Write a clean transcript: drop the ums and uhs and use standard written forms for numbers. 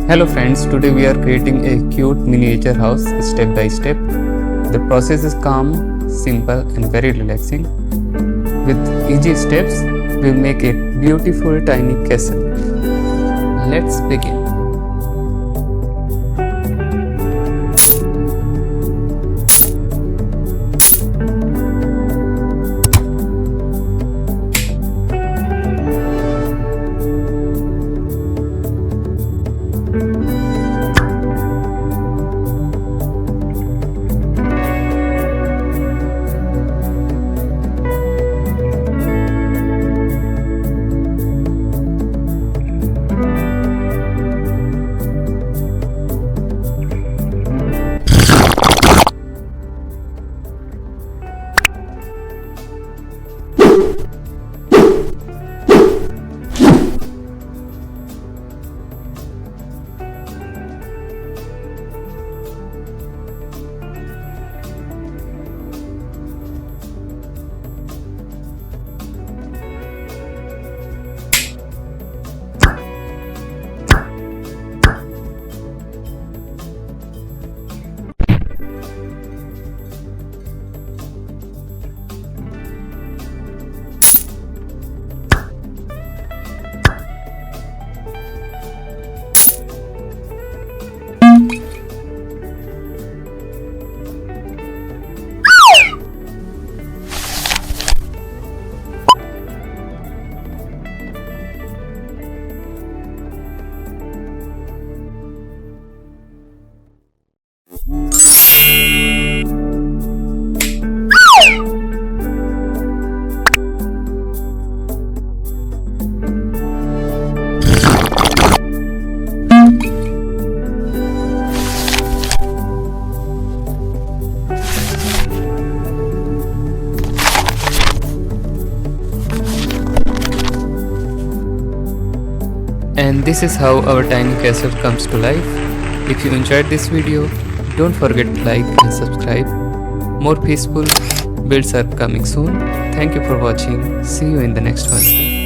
Hello friends, today we are creating a cute miniature house step by step. The process is calm, simple and very relaxing. With easy steps, we make a beautiful tiny castle. Let's begin. And this is how our tiny castle comes to life. If you enjoyed this video, don't forget to like and subscribe. More peaceful builds are coming soon. Thank you for watching. See you in the next one.